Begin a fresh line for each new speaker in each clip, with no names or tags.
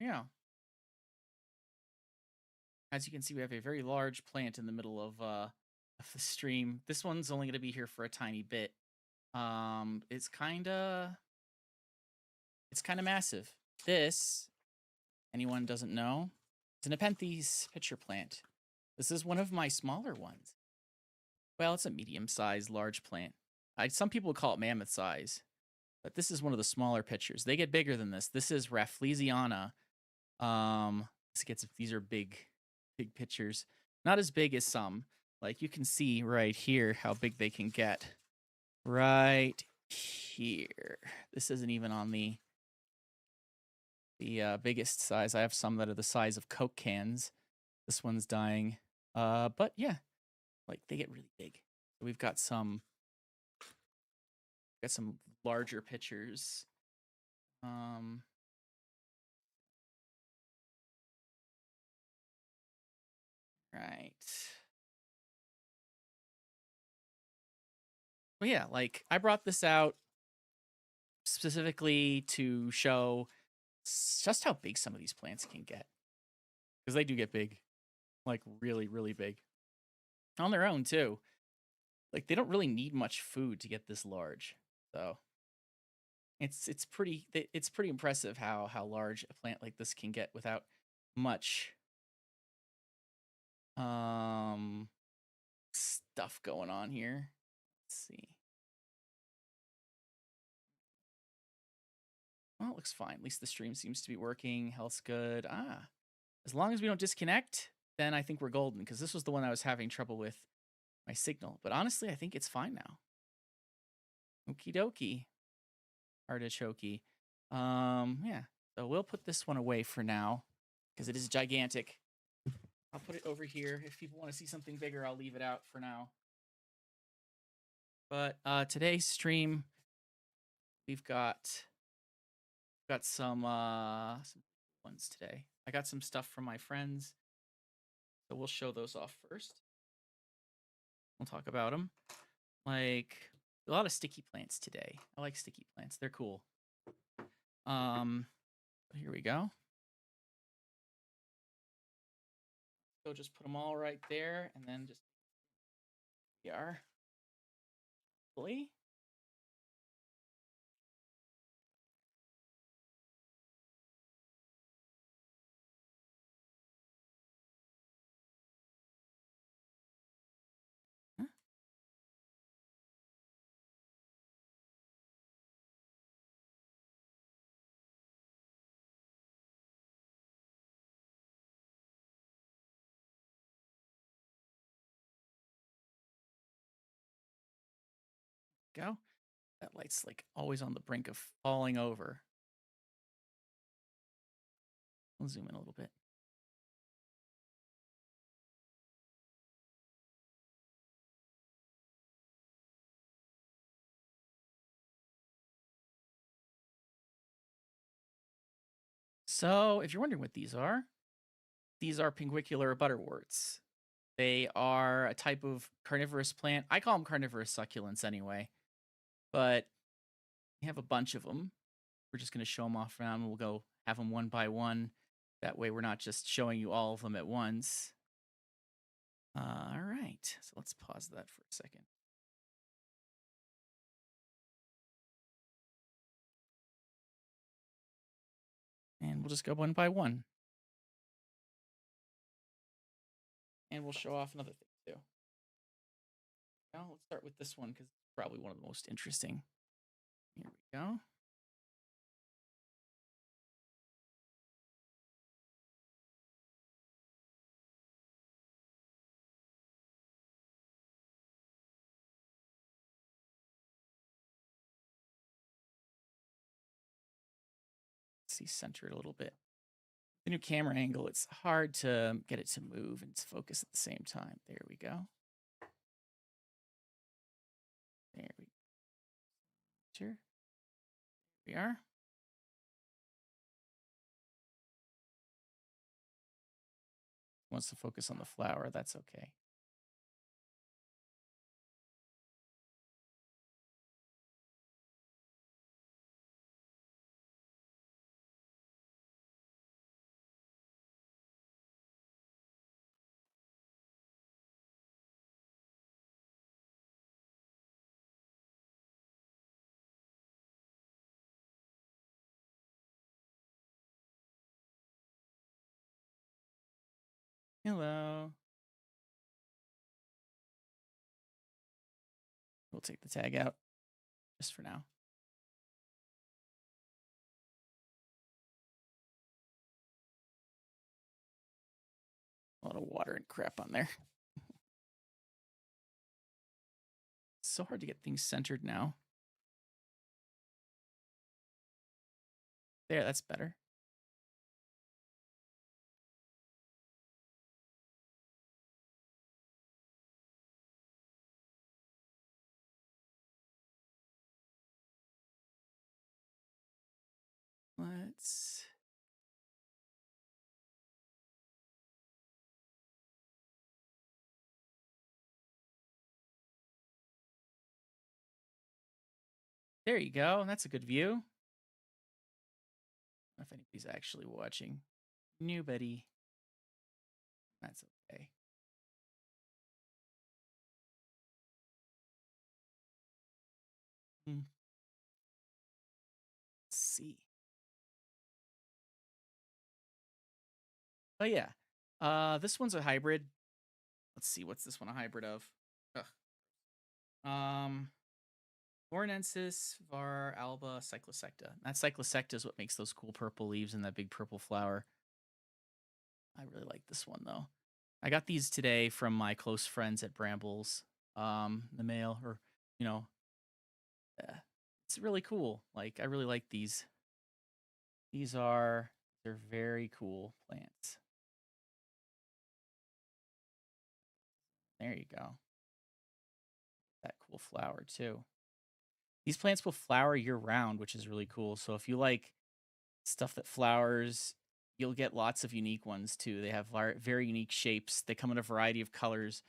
Yeah. As you can see, we have a very large plant in the middle of the stream. This one's only going to be here for a tiny bit. It's kind of massive. This, anyone doesn't know, is an Nepenthes pitcher plant. This is one of my smaller ones. Well, it's a medium-sized large plant. Some people would call it mammoth size, but this is one of the smaller pitchers. They get bigger than this. This is Rafflesiana. These are big pitchers. Not as big as some. Like you can see right here how big they can get. Right here. This isn't even on the biggest size. I have some that are the size of Coke cans. This one's dying. But yeah, like they get really big. So we've got some larger pitchers. Right. Well, yeah, like I brought this out specifically to show just how big some of these plants can get. Because they do get big. Like really, really big. On their own, too. Like they don't really need much food to get this large. So it's pretty impressive how large a plant like this can get without much stuff going on here. Let's see. Well, it looks fine. At least the stream seems to be working. Health's good. As long as we don't disconnect, then I think we're golden, because this was the one I was having trouble with my signal. But honestly, I think it's fine now. Okie dokie. Artichoke. Yeah. So we'll put this one away for now, because it is gigantic. I'll put it over here. If people want to see something bigger, I'll leave it out for now. But today's stream, we've got some ones today. I got some stuff from my friends, so we'll show those off first. We'll talk about them. Like a lot of sticky plants today. I like sticky plants. They're cool. Here we go. So just put them all right there, and then just here. Hopefully. Huh? Go. That light's like always on the brink of falling over. I'll zoom in a little bit. So, if you're wondering what these are pinguicular butterworts. They are a type of carnivorous plant. I call them carnivorous succulents anyway, but we have a bunch of them. We're just going to show them off now, and we'll go have them one by one. That way we're not just showing you all of them at once. All right, so let's pause that for a second. And we'll just go one by one. And we'll show off another thing too. Now let's start with this one, because it's probably one of the most interesting. Here we go. See, center it a little bit. The new camera angle, it's hard to get it to move and focus at the same time. There we go. There we go. Here we are. Wants to focus on the flower, that's okay. Hello. We'll take the tag out just for now. A lot of water and crap on there. It's so hard to get things centered now. There, that's better. Let's. There you go. That's a good view. I don't know if anybody's actually watching. Nobody. That's okay. Let's see. Oh yeah. This one's a hybrid. Let's see, what's this one a hybrid of? Ugh. Um, Bornensis var alba cyclosecta. That cyclosecta is what makes those cool purple leaves and that big purple flower. I really like this one though. I got these today from my close friends at Brambles. The mail, or you know, uh, it's really cool. Like I really like these. They're very cool plants. There you go. That cool flower too. These plants will flower year round, which is really cool. So if you like stuff that flowers, you'll get lots of unique ones too. They have very unique shapes. They come in a variety of colors.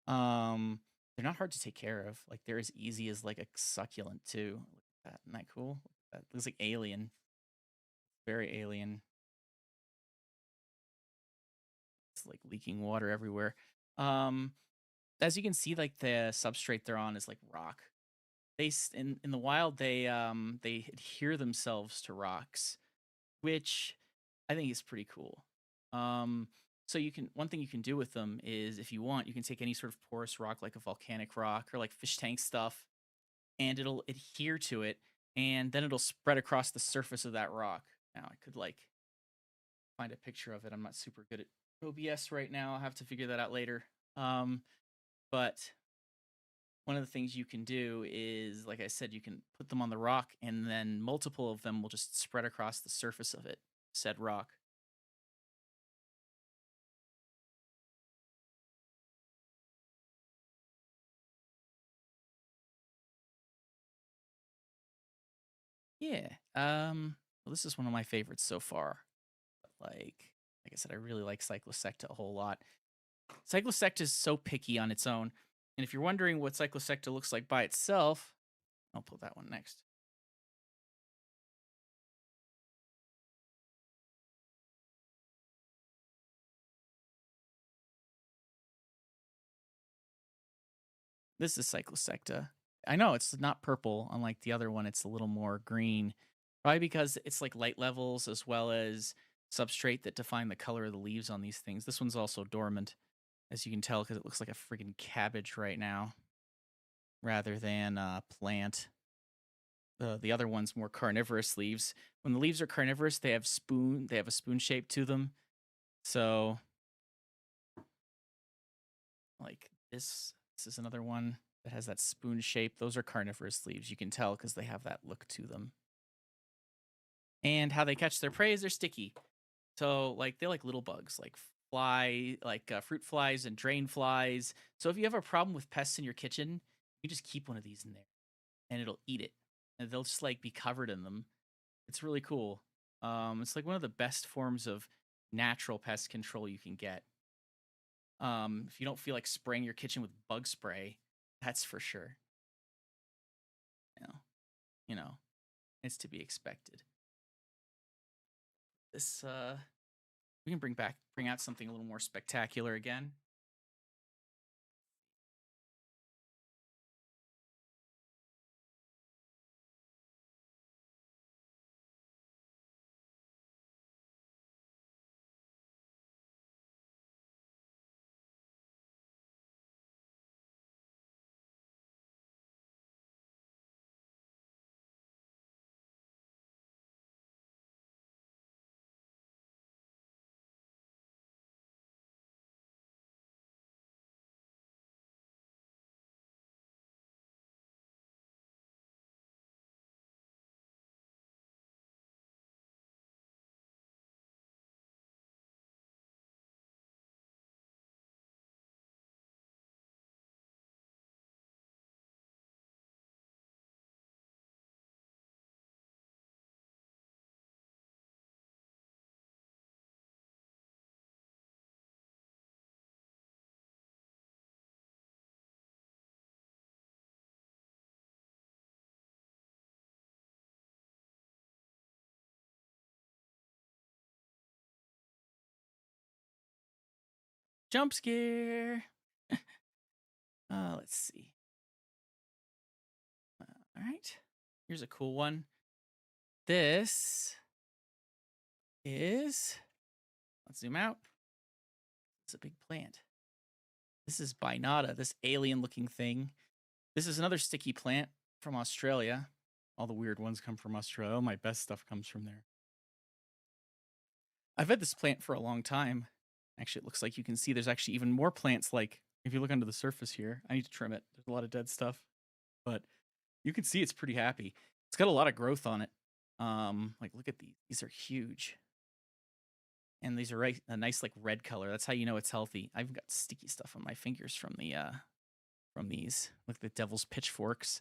Um, they're not hard to take care of. Like they're as easy as like a succulent too. Look at that. Isn't that cool? That looks like alien. Very alien. It's like leaking water everywhere. Um, as you can see, like the substrate they're on is like rock. In the wild they adhere themselves to rocks, which I think is pretty cool. Um, so you can one thing you can do with them is if you want, you can take any sort of porous rock like a volcanic rock or like fish tank stuff, and it'll adhere to it, and then it'll spread across the surface of that rock. Now I could like find a picture of it. I'm not super good at OBS right now. I'll have to figure that out later. But one of the things you can do is, like I said, you can put them on the rock, and then multiple of them will just spread across the surface of it, said rock. Yeah. Well, this is one of my favorites so far. Like I said, I really like Cyclosecta a whole lot. Cyclosecta is so picky on its own. And if you're wondering what Cyclosecta looks like by itself, I'll pull that one next. This is Cyclosecta. I know it's not purple, unlike the other one. It's a little more green, probably because it's like light levels as well as substrate that define the color of the leaves on these things. This one's also dormant, as you can tell, because it looks like a freaking cabbage right now, rather than a plant. The other one's more carnivorous leaves. When the leaves are carnivorous, they have a spoon shape to them. So like this is another one that has that spoon shape. Those are carnivorous leaves. You can tell because they have that look to them. And how they catch their prey is they're sticky. So like they're like little bugs, like fruit flies and drain flies. So if you have a problem with pests in your kitchen, you just keep one of these in there, and it'll eat it, and they'll just like be covered in them. It's really cool. It's like one of the best forms of natural pest control you can get. If you don't feel like spraying your kitchen with bug spray, that's for sure. You know, you know, it's to be expected. This we can bring out something a little more spectacular again. Jump scare. Let's see. All right. Here's a cool one. This is, let's zoom out. It's a big plant. This is Binata, this alien looking thing. This is another sticky plant from Australia. All the weird ones come from Australia. All my best stuff comes from there. I've had this plant for a long time. Actually, it looks like you can see there's actually even more plants. Like if you look under the surface here, I need to trim it. There's a lot of dead stuff, but you can see it's pretty happy. It's got a lot of growth on it. Like look at these. These are huge. And these are a nice like red color. That's how you know it's healthy. I've got sticky stuff on my fingers from these. Look at the devil's pitchforks.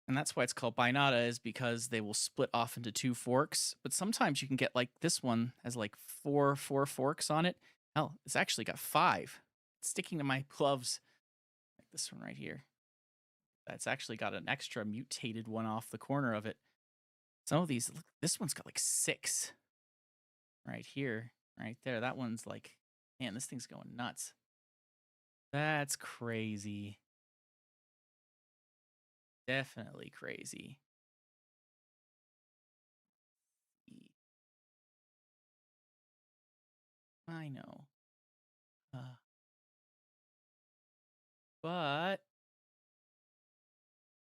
And that's why it's called Binata, is because they will split off into two forks. But sometimes you can get like this one has like four forks on it. Hell, it's actually got 5. It's sticking to my gloves. Like this one right here. That's actually got an extra mutated one off the corner of it. Some of these, look, this one's got like 6. Right here, right there. That one's like, man, this thing's going nuts. That's crazy. Definitely crazy. I know. But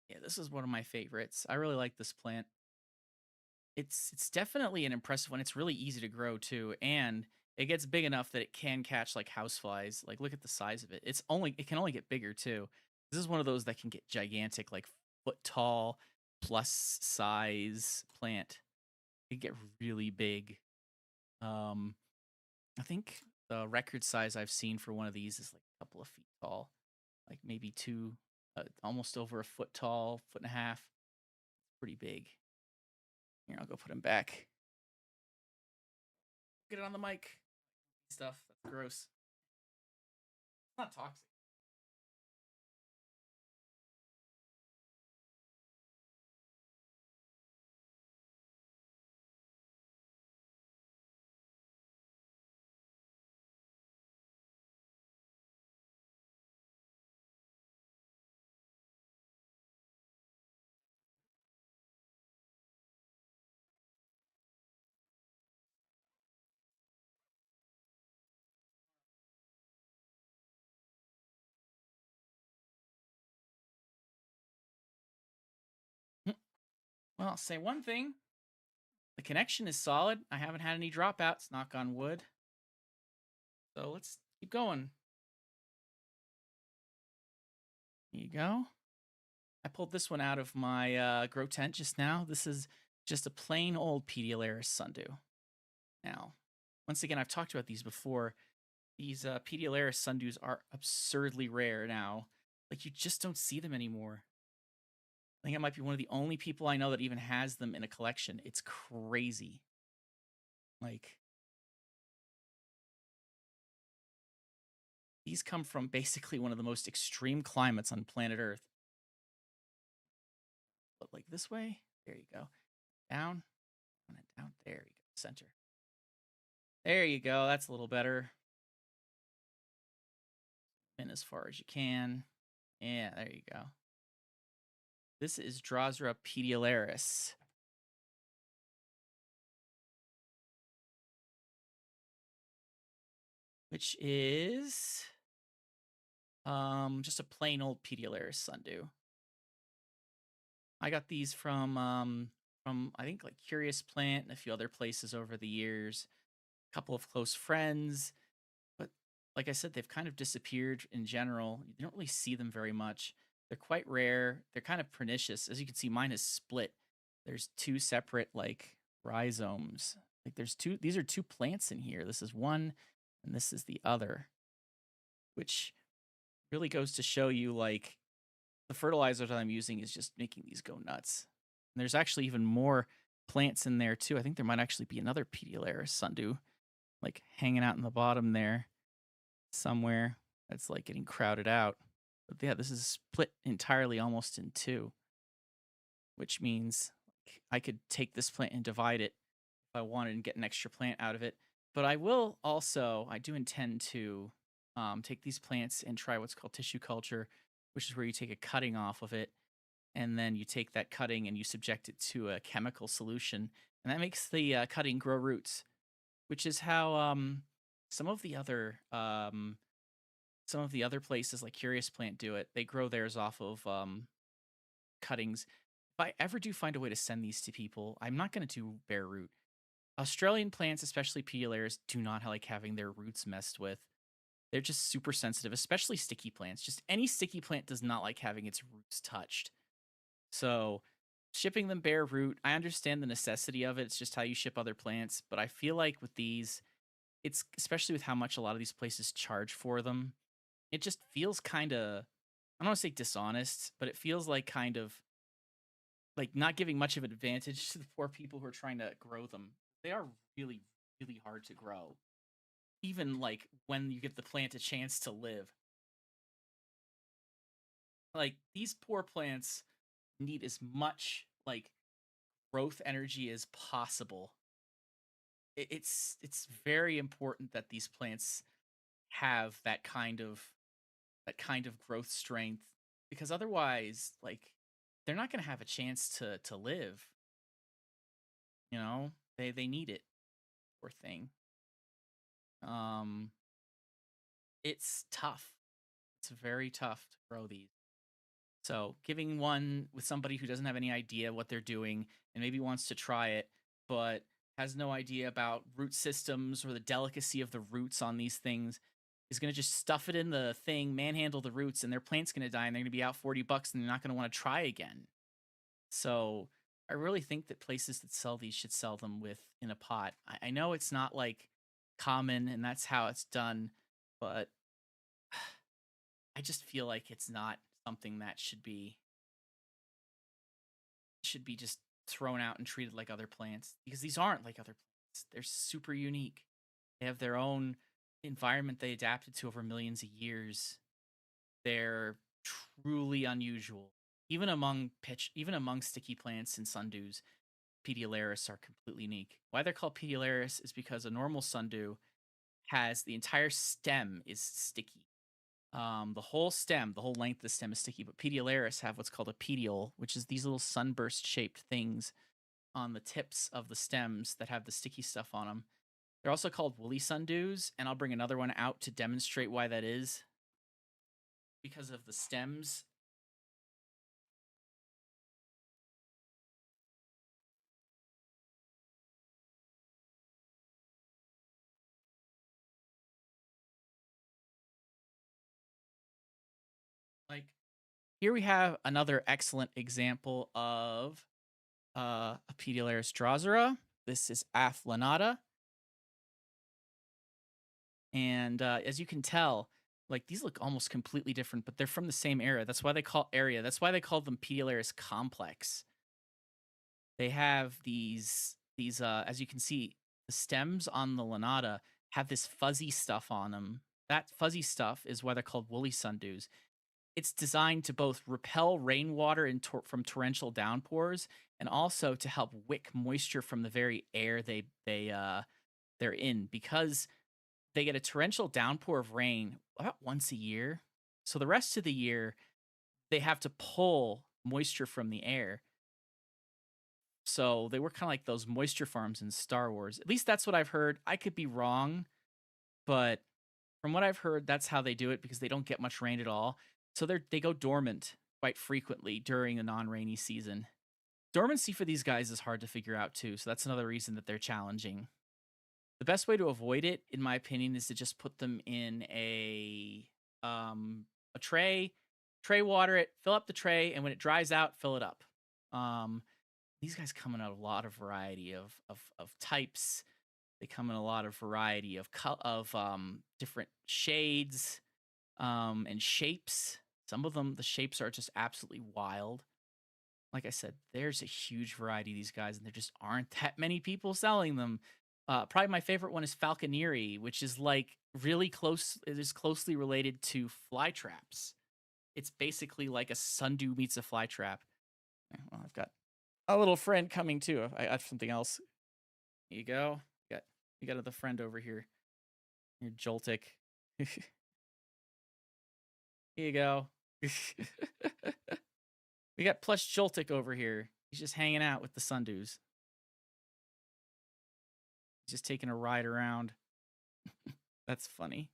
yeah, this is one of my favorites. I really like this plant. It's definitely an impressive one. It's really easy to grow too, and it gets big enough that it can catch like houseflies. Like look at the size of it. It can only get bigger too. This is one of those that can get gigantic, like foot tall plus size plant. It can get really big. I think the record size I've seen for one of these is like a couple of feet tall, like maybe almost over a foot tall, foot and a half. Pretty big. Here, I'll go put him back. Get it on the mic. Stuff. That's gross. It's not toxic. Well, I'll say one thing. The connection is solid. I haven't had any dropouts, knock on wood. So let's keep going. There you go. I pulled this one out of my grow tent just now. This is just a plain old Pediolaris sundew. Now, once again, I've talked about these before. These Pediolaris sundews are absurdly rare now. Like, you just don't see them anymore. I think I might be one of the only people I know that even has them in a collection. It's crazy. Like, these come from basically one of the most extreme climates on planet Earth. But like this way, there you go. Down, and down, there you go, center. There you go, that's a little better. In as far as you can. Yeah, there you go. This is Drosera Pediolaris. Which is just a plain old Pediolaris sundew. I got these from I think like Curious Plant and a few other places over the years. A couple of close friends, but like I said, they've kind of disappeared in general. You don't really see them very much. They're quite rare. They're kind of pernicious. As you can see, mine is split. There's 2 separate like rhizomes. Like these are 2 plants in here. This is one and this is the other, which really goes to show you like the fertilizer that I'm using is just making these go nuts. And there's actually even more plants in there too. I think there might actually be another Pediolaris sundew like hanging out in the bottom there somewhere that's like getting crowded out. But yeah, this is split entirely almost in 2, which means like, I could take this plant and divide it if I wanted and get an extra plant out of it. But I do intend to take these plants and try what's called tissue culture, which is where you take a cutting off of it and then you take that cutting and you subject it to a chemical solution. And that makes the cutting grow roots, which is how some of the other places like Curious Plant do it. They grow theirs off of cuttings. If I ever do find a way to send these to people, I'm not going to do bare root. Australian plants, especially Pediolaris, do not like having their roots messed with. They're just super sensitive, especially sticky plants. Just any sticky plant does not like having its roots touched. So, shipping them bare root, I understand the necessity of it. It's just how you ship other plants. But I feel like with these, it's especially with how much a lot of these places charge for them, it just feels kind of, I don't want to say dishonest, but it feels like kind of like not giving much of an advantage to the poor people who are trying to grow them. They are really, really hard to grow. Even like when you give the plant a chance to live. Like these poor plants need as much like growth energy as possible. It's very important that these plants have that kind of growth strength because otherwise like they're not going to have a chance to live, you know? They need it, poor thing. Um it's tough. It's very tough to grow these. So, giving one with somebody who doesn't have any idea what they're doing and maybe wants to try it, but has no idea about root systems or the delicacy of the roots on these things is going to just stuff it in the thing, manhandle the roots, and their plant's going to die and they're going to be out $40 and they're not going to want to try again. So, I really think that places that sell these should sell them with in a pot. I know it's not like common and that's how it's done, but I just feel like it's not something that should be just thrown out and treated like other plants because these aren't like other plants. They're super unique. They have their own environment they adapted to over millions of years. They're truly unusual. Even among sticky plants and sundews, Pediolaris are completely unique. Why they're called Pediolaris is because a normal sundew has the entire stem is sticky. The whole stem, the whole length of the stem is sticky, but Pediolaris have what's called a petiole, which is these little sunburst shaped things on the tips of the stems that have the sticky stuff on them. They're also called woolly sundews, and I'll bring another one out to demonstrate why that is because of the stems. Like here we have another excellent example of a Pediolaris drosera. This is Athlanata. And as you can tell, like these look almost completely different, but they're from the same era. That's why they call them Pediolaris complex. They have these as you can see, the stems on the lanata have this fuzzy stuff on them. That fuzzy stuff is why they're called woolly sundews. It's designed to both repel rainwater from torrential downpours and also to help wick moisture from the very air they're in because they get a torrential downpour of rain about once a year. So the rest of the year, they have to pull moisture from the air. So they were kind of like those moisture farms in Star Wars. At least that's what I've heard. I could be wrong, but from what I've heard, that's how they do it because they don't get much rain at all. So they go dormant quite frequently during the non-rainy season. Dormancy for these guys is hard to figure out too, so that's another reason that they're challenging. The best way to avoid it, in my opinion, is to just put them in a tray water it, fill up the tray, and when it dries out, fill it up. These guys come in a lot of variety of types. They come in a lot of variety of different shades and shapes. Some of them, the shapes are just absolutely wild. Like I said, there's a huge variety of these guys, and there just aren't that many people selling them. Probably my favorite one is falconeri, which is like really close. It is closely related to fly traps. It's basically like a sundew meets a fly trap. Well, I've got a little friend coming too. I have something else. Here you go. Got We got another friend over here. You're Joltik. Here you go. We got plush Joltik over here. He's just hanging out with the Sundews. He's just taking a ride around. That's funny.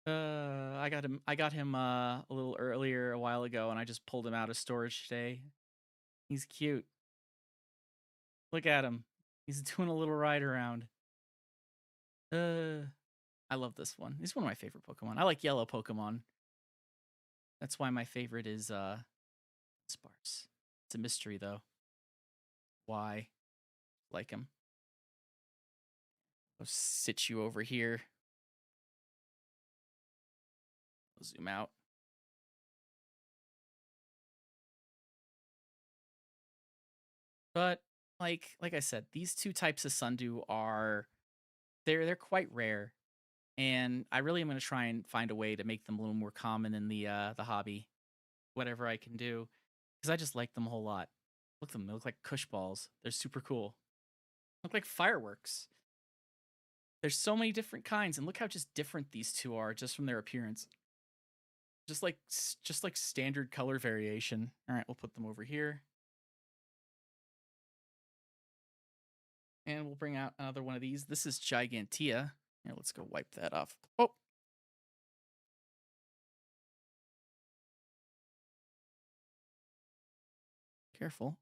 I got him a little earlier a while ago, and I just pulled him out of storage today. He's cute. Look at him. He's doing a little ride around. I love this one. He's one of my favorite Pokemon. I like yellow Pokemon. That's why my favorite is Sparse. It's a mystery though. Why? Like him. I'll sit you over here. I'll zoom out. But like I said, these two types of Sundew are they're quite rare. And I really am going to try and find a way to make them a little more common in the hobby, whatever I can do, because I just like them a whole lot. Look at them; they look like Kush balls. They're super cool. Look like fireworks. There's so many different kinds, and look how just different these two are just from their appearance. Just like standard color variation. All right, we'll put them over here, and we'll bring out another one of these. This is Gigantea. Here, let's go wipe that off. Oh, careful.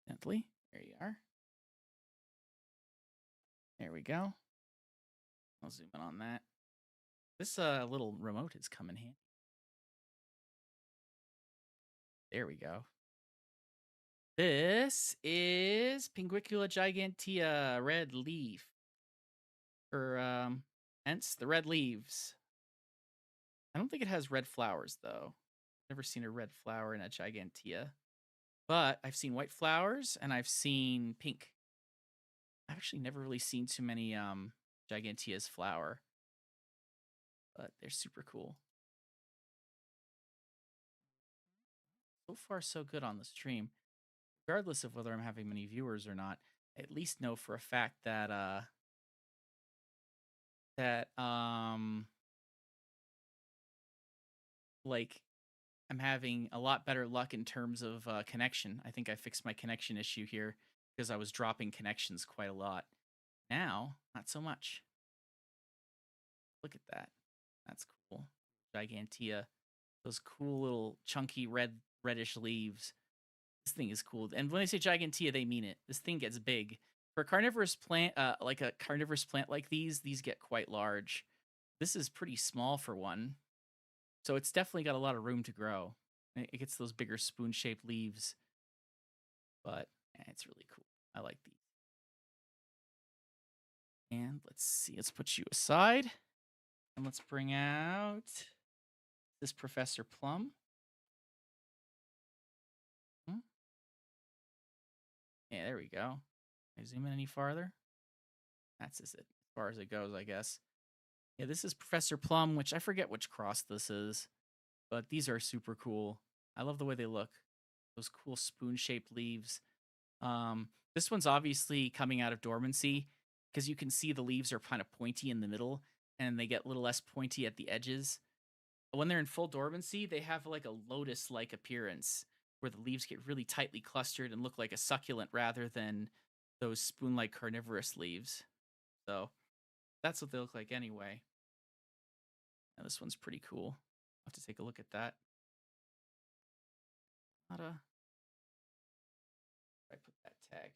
Gently. There you are. There we go. I'll zoom in on that. This little remote is coming handy. There we go. This is Pinguicula gigantea red leaf. Or hence the red leaves. I don't think it has red flowers though. Never seen a red flower in a gigantea. But I've seen white flowers and I've seen pink. I've actually never really seen too many giganteas flower. But they're super cool. So far so good on the stream. Regardless of whether I'm having many viewers or not, I at least know for a fact that like I'm having a lot better luck in terms of connection. I think I fixed my connection issue here because I was dropping connections quite a lot. Now, not so much. Look at that. That's cool. Gigantea. Those cool little chunky reddish leaves. This thing is cool. And when they say Gigantea, they mean it. This thing gets big. For a carnivorous plant, like a carnivorous plant like these get quite large. This is pretty small for one. So it's definitely got a lot of room to grow. It gets those bigger spoon-shaped leaves. But it's really cool. I like these. And let's see. Let's put you aside. And let's bring out this Professor Plum. Yeah, there we go. Can I zoom in any farther? That's just it. As far as it goes, I guess. Yeah, this is Professor Plum, which I forget which cross this is. But these are super cool. I love the way they look. Those cool spoon-shaped leaves. This one's obviously coming out of dormancy because you can see the leaves are kind of pointy in the middle and they get a little less pointy at the edges. When they're in full dormancy, they have like a lotus-like appearance where the leaves get really tightly clustered and look like a succulent rather than those spoon-like carnivorous leaves. So that's what they look like anyway. Now this one's pretty cool. I'll have to take a look at that. Not a... I put that tag.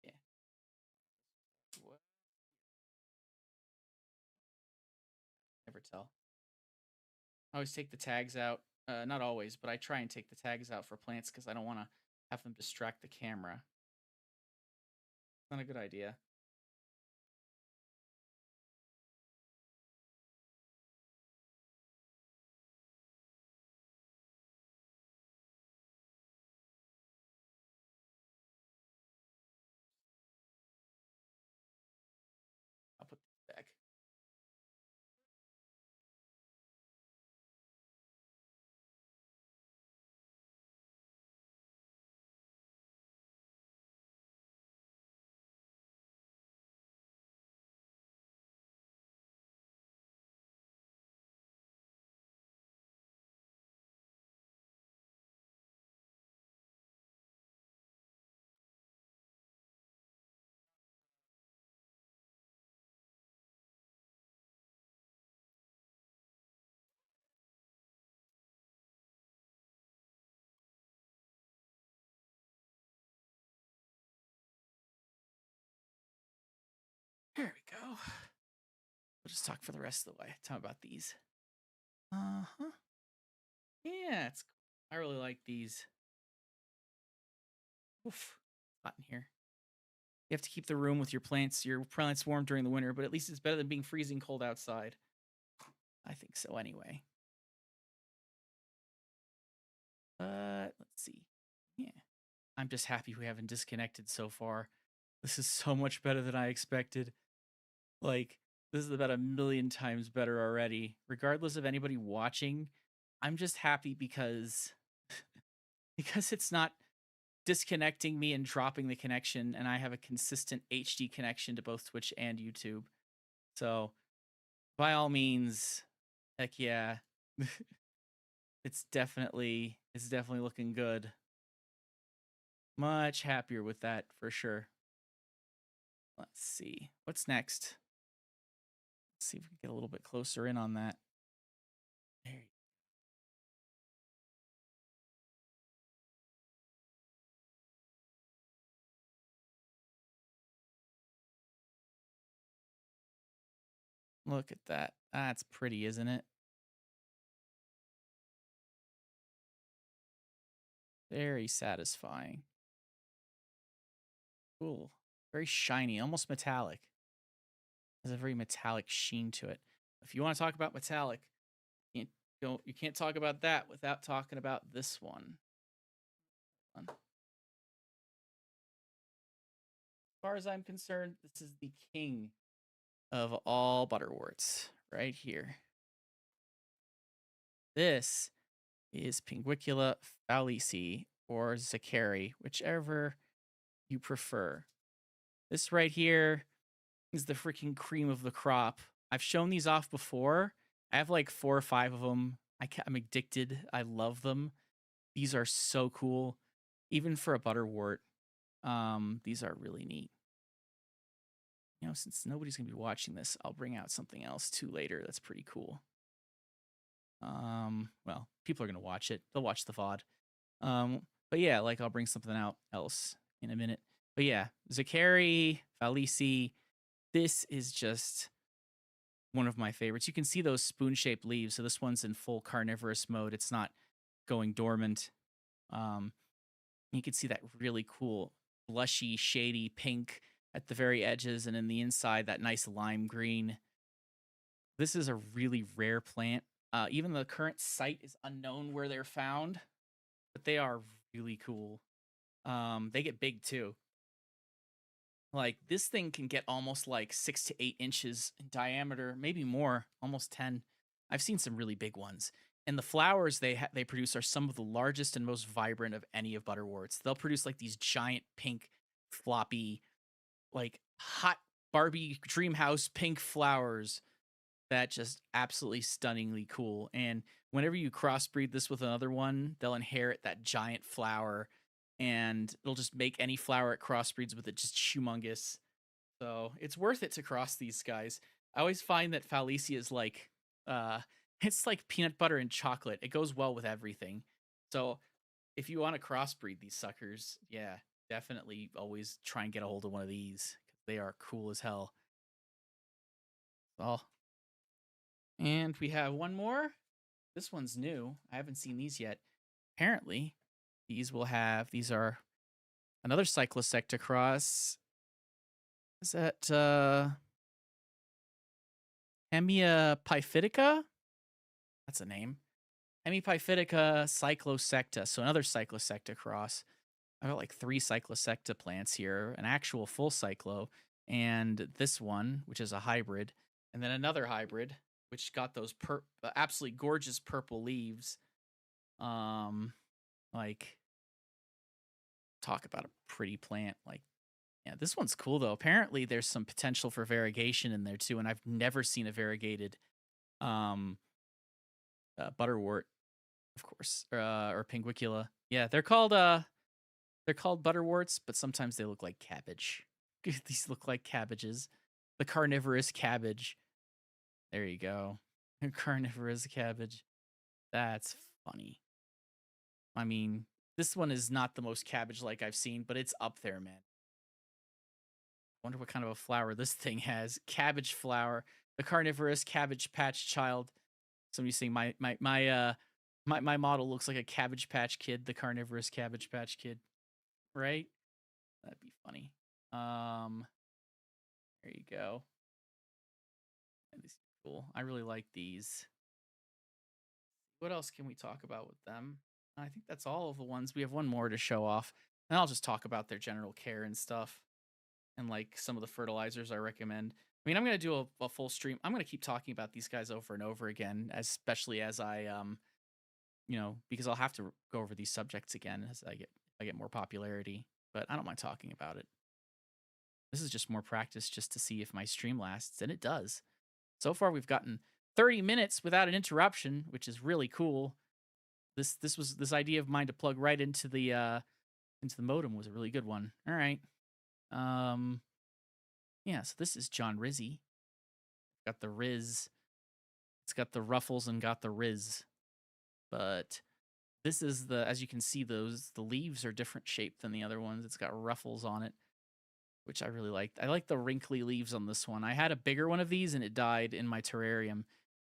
Yeah. What? Never tell. I always take the tags out. Not always, but I try and take the tags out for plants because I don't want to have them distract the camera. Not a good idea. There we go. We'll just talk for the rest of the way. Tell me about these. Uh-huh. Yeah, I really like these. Oof. Hot in here. You have to keep the room with your plants warm during the winter, but at least it's better than being freezing cold outside. I think so anyway. Let's see. Yeah. I'm just happy we haven't disconnected so far. This is so much better than I expected. Like, this is about a million times better already. Regardless of anybody watching, I'm just happy because because it's not disconnecting me and dropping the connection, and I have a consistent HD connection to both Twitch and YouTube. So, by all means, heck yeah. It's definitely looking good. Much happier with that for sure. Let's see. What's next? Let's see if we can get a little bit closer in on that. There you Look at that. That's pretty, isn't it? Very satisfying. Cool. Very shiny, almost metallic. Has a very metallic sheen to it. If you want to talk about metallic, you can't talk about that without talking about this one. As far as I'm concerned, this is the king of all butterworts right here. This is Pinguicula falisii or Zakari, whichever you prefer. This right here is the freaking cream of the crop. I've shown these off before. I have like 4 or 5 of them. I'm addicted. I love them. These are so cool. Even for a butterwort, these are really neat. You know, since nobody's going to be watching this, I'll bring out something else too later that's pretty cool. Well, people are going to watch it. They'll watch the VOD. But yeah, like I'll bring something out else in a minute. But yeah, Zakari, falisii, this is just one of my favorites. You can see those spoon-shaped leaves. So this one's in full carnivorous mode. It's not going dormant. You can see that really cool, blushy, shady pink at the very edges, and in the inside, that nice lime green. This is a really rare plant. Even the current site is unknown where they're found, but they are really cool. They get big too. Like this thing can get almost like 6 to 8 inches in diameter, maybe more, almost 10. I've seen some really big ones. And the flowers they produce are some of the largest and most vibrant of any of butterworts. They'll produce like these giant pink, floppy, like hot Barbie dream house pink flowers that just absolutely stunningly cool. And whenever you crossbreed this with another one, they'll inherit that giant flower and it'll just make any flower it crossbreeds with it just humongous. So it's worth it to cross these guys. I always find that falisii is like it's like peanut butter and chocolate. It goes well with everything. So if you want to crossbreed these suckers, yeah, definitely always try and get a hold of one of these because they are cool as hell. Oh, and we have one more. This one's new. I haven't seen these yet. Apparently, these are another cyclosecta cross. Is that Hemiapiphytica? That's a name. Hemiapiphytica cyclosecta. So another cyclosecta cross. I've got like 3 cyclosecta plants here, an actual full cyclo, and this one, which is a hybrid, and then another hybrid, which got those absolutely gorgeous purple leaves. Like, talk about a pretty plant. Like, yeah, this one's cool though. Apparently, there's some potential for variegation in there too, and I've never seen a variegated butterwort, of course, or pinguicula. Yeah, they're called butterworts, but sometimes they look like cabbage. These look like cabbages. The carnivorous cabbage. There you go. Carnivorous cabbage. That's funny. I mean, this one is not the most cabbage like I've seen, but it's up there, man. Wonder what kind of a flower this thing has. Cabbage flower. The carnivorous cabbage patch child. Somebody saying my model looks like a Cabbage Patch Kid, the carnivorous Cabbage Patch Kid, right? That'd be funny. There you go. And these are cool. I really like these. What else can we talk about with them? I think that's all of the ones. We have one more to show off, and I'll just talk about their general care and stuff, and like some of the fertilizers I recommend. I mean, I'm gonna do a full stream. I'm gonna keep talking about these guys over and over again, especially as I because I'll have to go over these subjects again as I get more popularity. But I don't mind talking about it. This is just more practice just to see if my stream lasts, and it does. So far, we've gotten 30 minutes without an interruption, which is really cool. This idea of mine to plug right into the modem was a really good one. All right. Yeah, so this is John Rizzi. Got the Riz. It's got the ruffles and got the Riz. But this is as you can see, the leaves are different shape than the other ones. It's got ruffles on it, which I really liked. I like the wrinkly leaves on this one. I had a bigger one of these and it died in my terrarium.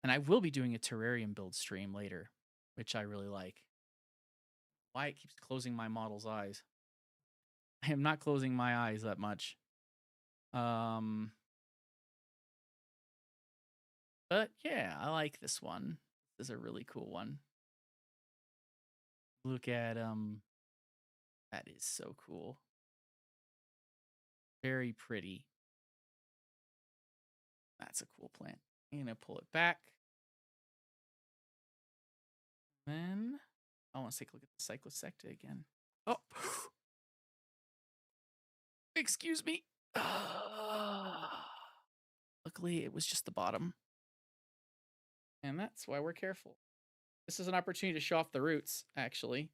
And I will be doing a terrarium build stream later, which I really like. Why it keeps closing my model's eyes. I am not closing my eyes that much. But yeah, I like this one. This is a really cool one. Look at that is so cool. Very pretty. That's a cool plant. I'm gonna pull it back. Then I want to take a look at the cyclosecta again. Oh, excuse me. Luckily, it was just the bottom. And that's why we're careful. This is an opportunity to show off the roots, actually.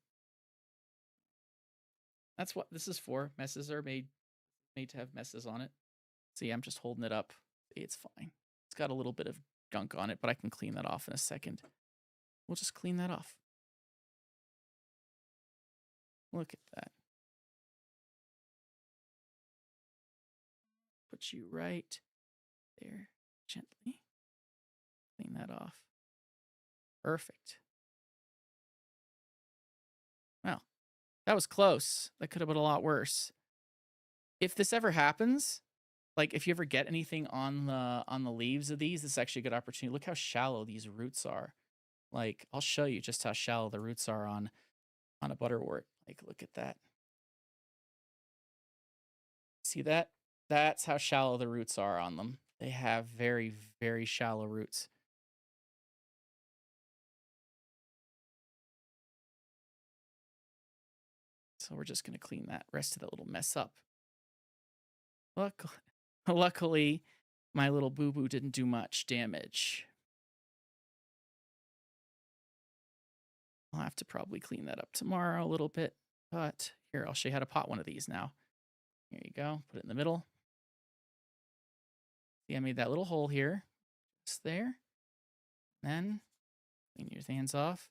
That's what this is for. Messes are made to have messes on it. See, I'm just holding it up. See, it's fine. It's got a little bit of gunk on it, but I can clean that off in a second. We'll just clean that off. Look at that. Put you right there gently. Clean that off. Perfect. Well, that was close. That could have been a lot worse. If this ever happens, like if you ever get anything on the leaves of these, this is actually a good opportunity. Look how shallow these roots are. Like, I'll show you just how shallow the roots are on a butterwort. Like, look at that. See that? That's how shallow the roots are on them. They have very, very shallow roots. So we're just going to clean that rest of that little mess up. Luckily, my little boo-boo didn't do much damage. I'll have to probably clean that up tomorrow a little bit. But here, I'll show you how to pot one of these now. Here you go. Put it in the middle. See, I made that little hole here. Just there. Then clean your hands off.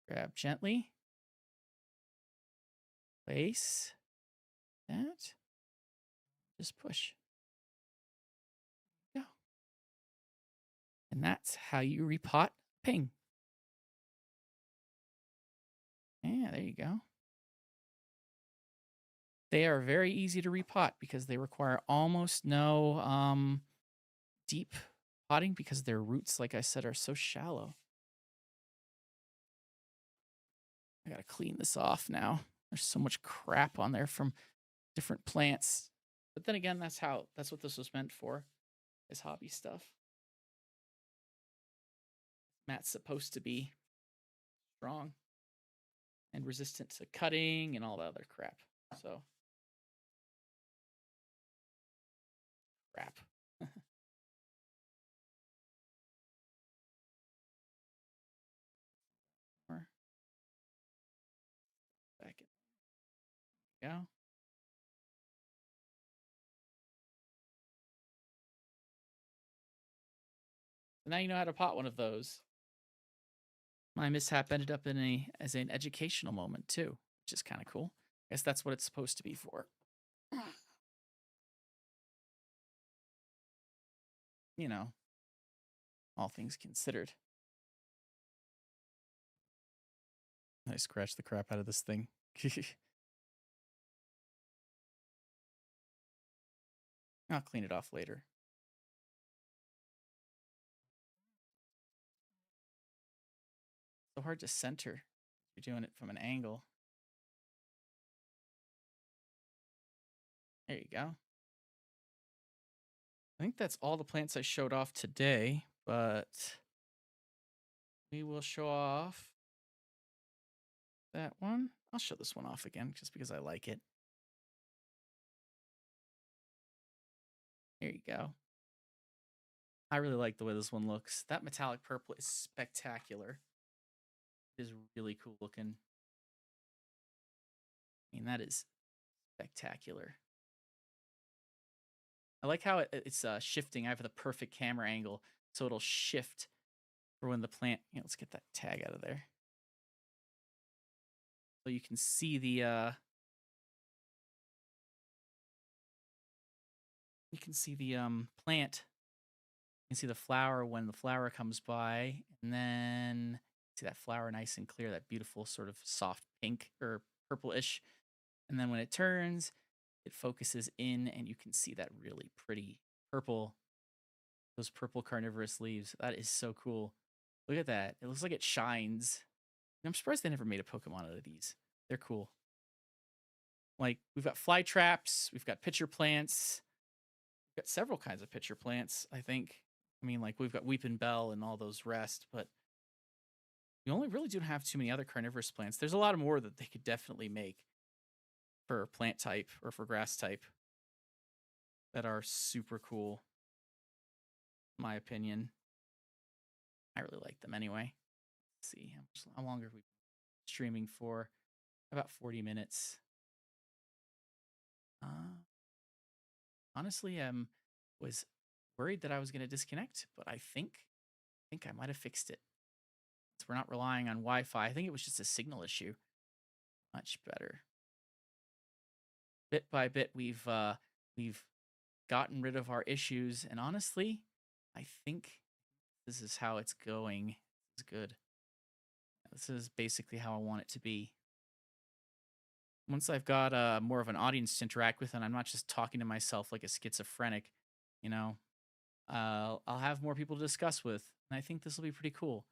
Grab gently. Place that. Just push. Go. And that's how you repot ping. Yeah, there you go. They are very easy to repot because they require almost no deep potting because their roots, like I said, are so shallow. I gotta clean this off now. There's so much crap on there from different plants. But then again, that's what this was meant for, is hobby stuff. Matt's supposed to be strong and resistant to cutting and all the other crap. So, crap. Back in. There we go. So now you know how to pot one of those. My mishap ended up as an educational moment too, which is kind of cool. I guess that's what it's supposed to be for. you know, all things considered. I scratched the crap out of this thing. I'll clean it off later. So hard to center. You're doing it from an angle. There you go. I think that's all the plants I showed off today, but we will show off that one. I'll show this one off again just because I like it. There you go. I really like the way this one looks. That metallic purple is spectacular. It is really cool looking. I mean, that is spectacular. I like how it's shifting. I have the perfect camera angle, so it'll shift for when the plant. Let's get that tag out of there, so you can see the plant. You can see the flower when the flower comes by, and then see that flower nice and clear, that beautiful sort of soft pink or purplish. And then when it turns, it focuses in, and you can see that really pretty purple, those purple carnivorous leaves. That is so cool. Look at that. It looks like it shines. I'm surprised they never made a Pokemon out of these. They're cool. Like, we've got fly traps, we've got pitcher plants, we've got several kinds of pitcher plants, I think. I mean, like, we've got Weeping Bell and all those rest, but we only really don't have too many other carnivorous plants. There's a lot more that they could definitely make for plant type or for grass type that are super cool, in my opinion. I really like them anyway. Let's see, how long have we been streaming for? About 40 minutes. Honestly, was worried that I was going to disconnect, but I think I might have fixed it. So we're not relying on Wi-Fi. I think it was just a signal issue. Much better. Bit by bit, we've gotten rid of our issues, and honestly, I think this is how it's going. It's good. This is basically how I want it to be. Once I've got more of an audience to interact with, and I'm not just talking to myself like a schizophrenic, you know, I'll have more people to discuss with, and I think this will be pretty cool.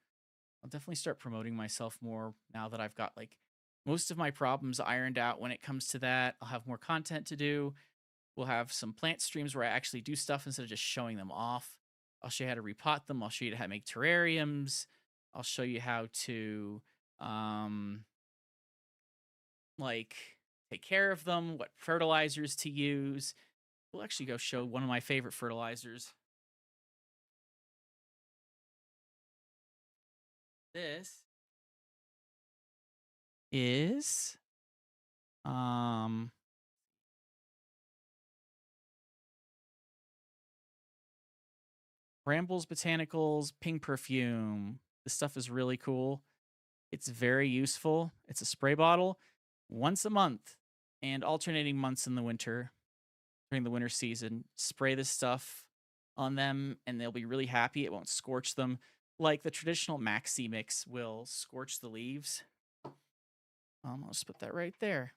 I'll definitely start promoting myself more now that I've got like most of my problems ironed out when it comes to that. I'll have more content to do. We'll have some plant streams where I actually do stuff instead of just showing them off. I'll show you how to repot them. I'll show you how to make terrariums. I'll show you how to like take care of them, what fertilizers to use. We'll actually go show one of my favorite fertilizers. This is Brambles Botanicals Pink Perfume. This stuff is really cool. It's very useful. It's a spray bottle once a month and alternating months in the winter during the winter season. Spray this stuff on them and they'll be really happy. It won't scorch them like the traditional Maxi Mix will scorch the leaves. I'll just put that right there.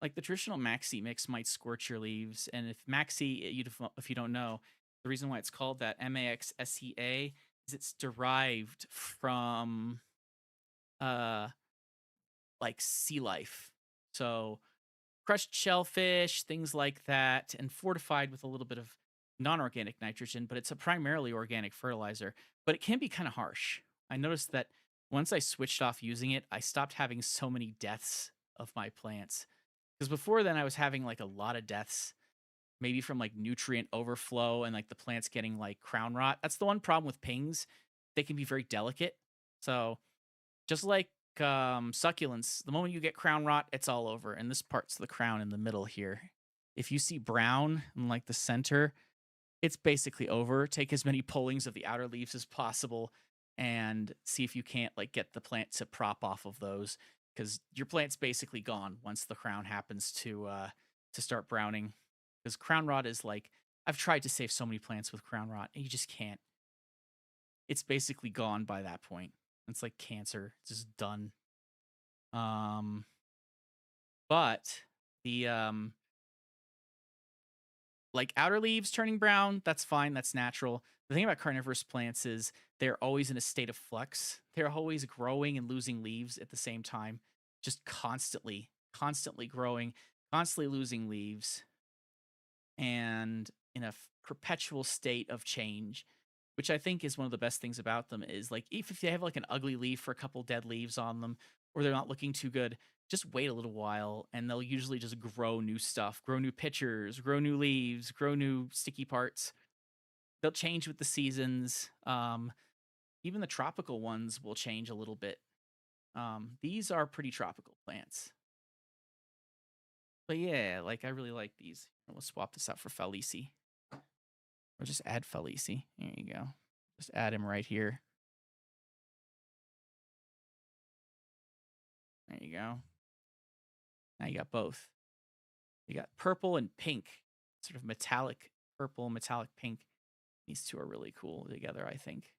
Like the traditional Maxi Mix might scorch your leaves, and if Maxi, if you don't know, the reason why it's called that MAXSEA is it's derived from like sea life. So crushed shellfish, things like that, and fortified with a little bit of non-organic nitrogen, but it's a primarily organic fertilizer, but it can be kind of harsh. I noticed that once I switched off using it, I stopped having so many deaths of my plants. Because before then I was having like a lot of deaths, maybe from like nutrient overflow and like the plants getting like crown rot. That's the one problem with pings. They can be very delicate. So just like succulents, the moment you get crown rot, it's all over. And this part's the crown in the middle here. If you see brown in like the center, it's basically over. Take as many pullings of the outer leaves as possible and see if you can't like get the plant to prop off of those, because your plant's basically gone once the crown happens to start browning. Because crown rot is like I've tried to save so many plants with crown rot, and you just can't. It's basically gone by that point. It's like cancer, it's just done. Um, but the like outer leaves turning brown, that's fine, that's natural. The thing about carnivorous plants is they're always in a state of flux. They're always growing and losing leaves at the same time, just constantly growing, constantly losing leaves, and in a perpetual state of change, which I think is one of the best things about them is like if they have like an ugly leaf or a couple dead leaves on them, or they're not looking too good, just wait a little while and they'll usually just grow new stuff, grow new pitchers, grow new leaves, grow new sticky parts. They'll change with the seasons. Even the tropical ones will change a little bit. These are pretty tropical plants. But yeah, like I really like these. We'll swap this out for Felici. Or just add Felici. There you go. Just add him right here. There you go. Now you got both. You got purple and pink, sort of metallic purple, metallic pink. These two are really cool together, I think.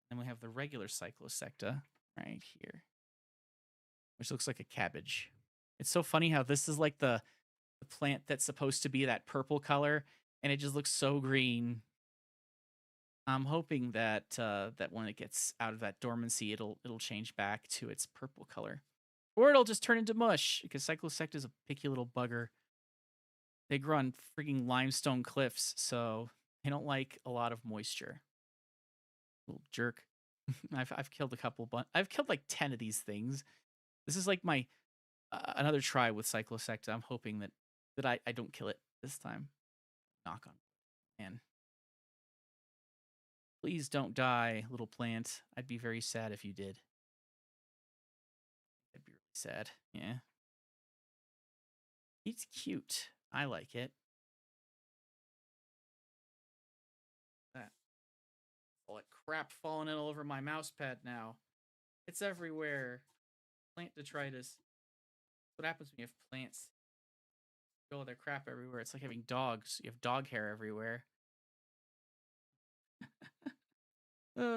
Then we have the regular cyclosecta right here, which looks like a cabbage. It's so funny how this is like the plant that's supposed to be that purple color, and it just looks so green. I'm hoping that that when it gets out of that dormancy, it'll change back to its purple color, or it'll just turn into mush because cyclosecta is a picky little bugger. They grow on freaking limestone cliffs, so they don't like a lot of moisture. Little jerk. I've killed a couple, but I've killed like 10 of these things. This is like my another try with cyclosecta. I'm hoping that I don't kill it this time. Knock on, man. Please don't die, little plant. I'd be very sad if you did. I'd be really sad. Yeah. It's cute. I like it. That all that crap falling in all over my mouse pad now. It's everywhere. Plant detritus. What happens when you have plants? Oh, their crap everywhere. It's like having dogs. You have dog hair everywhere. That's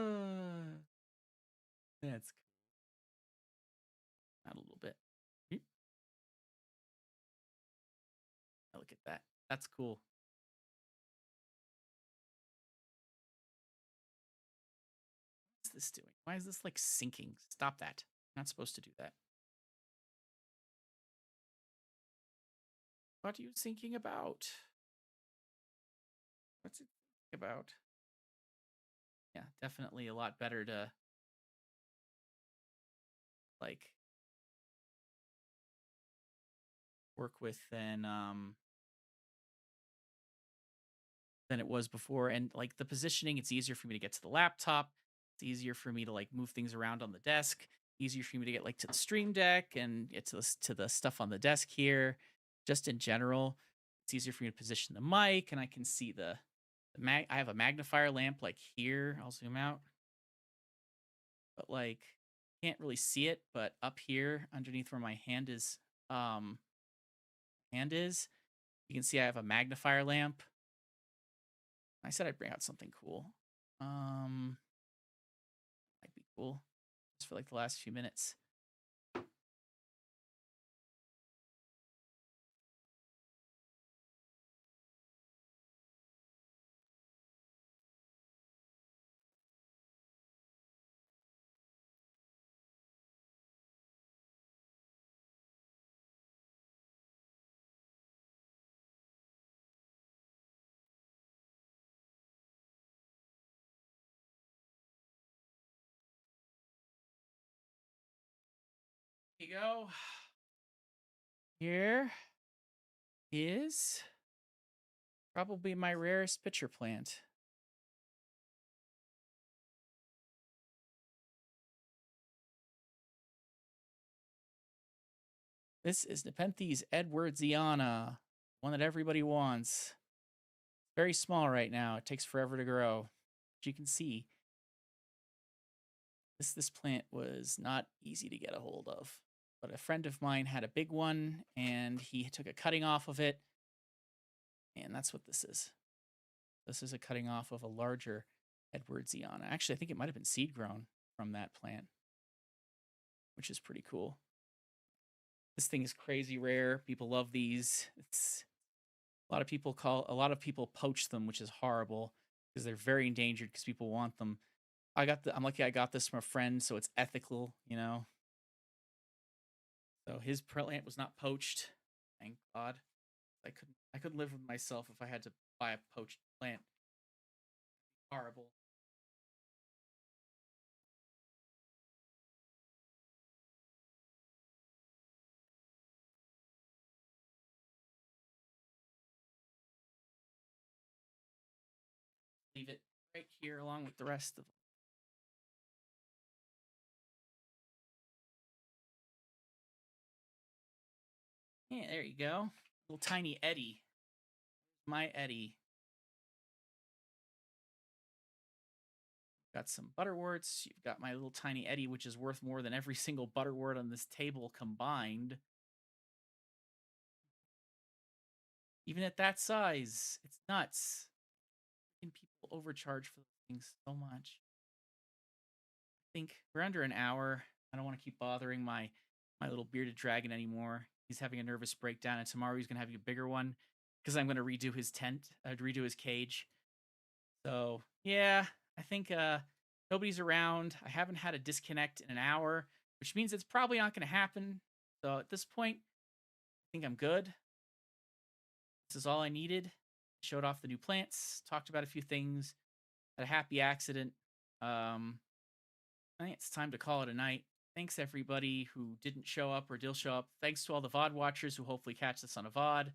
out a little bit. Look at that. That's cool. What's this doing? Why is this like sinking? Stop that. I'm not supposed to do that. What are you thinking about? What's it about? Yeah, definitely a lot better to like work with than it was before. And like the positioning, it's easier for me to get to the laptop. It's easier for me to like move things around on the desk. Easier for me to get like to the stream deck and get to the stuff on the desk here. Just in general, it's easier for me to position the mic, and I can see the I have a magnifier lamp like here. I'll zoom out, but like can't really see it. But up here, underneath where my um, hand is, you can see I have a magnifier lamp. I said I'd bring out something cool. Might be cool just for like the last few minutes. Here you go. Here is probably my rarest pitcher plant. This is Nepenthes edwardsiana, one that everybody wants. Very small right now. It takes forever to grow. As you can see, this plant was not easy to get a hold of. But a friend of mine had a big one, and he took a cutting off of it, and that's what this is. This is a cutting off of a larger Edwardsiana. Actually, I think it might have been seed grown from that plant, which is pretty cool. This thing is crazy rare. People love these. It's a lot of people poach them, which is horrible because they're very endangered because people want them. I'm lucky I got this from a friend, so it's ethical, you know. So his plant was not poached. Thank God. I couldn't live with myself if I had to buy a poached plant. Horrible. Leave it right here along with the rest of them. Yeah, there you go. Little tiny Eddie. My Eddie. Got some butterworts. You've got my little tiny Eddie, which is worth more than every single butterwort on this table combined. Even at that size, it's nuts. Freaking people overcharge for those things so much. I think we're under an hour. I don't want to keep bothering my little bearded dragon anymore. He's having a nervous breakdown, and tomorrow he's gonna have a bigger one because I'm gonna redo his tent, redo his cage. So yeah, I think nobody's around. I haven't had a disconnect in an hour, which means it's probably not gonna happen. So at this point, I think I'm good. This is all I needed. Showed off the new plants, talked about a few things, had a happy accident. I think it's time to call it a night. Thanks everybody who didn't show up or did show up. Thanks to all the VOD watchers who hopefully catch this on a VOD.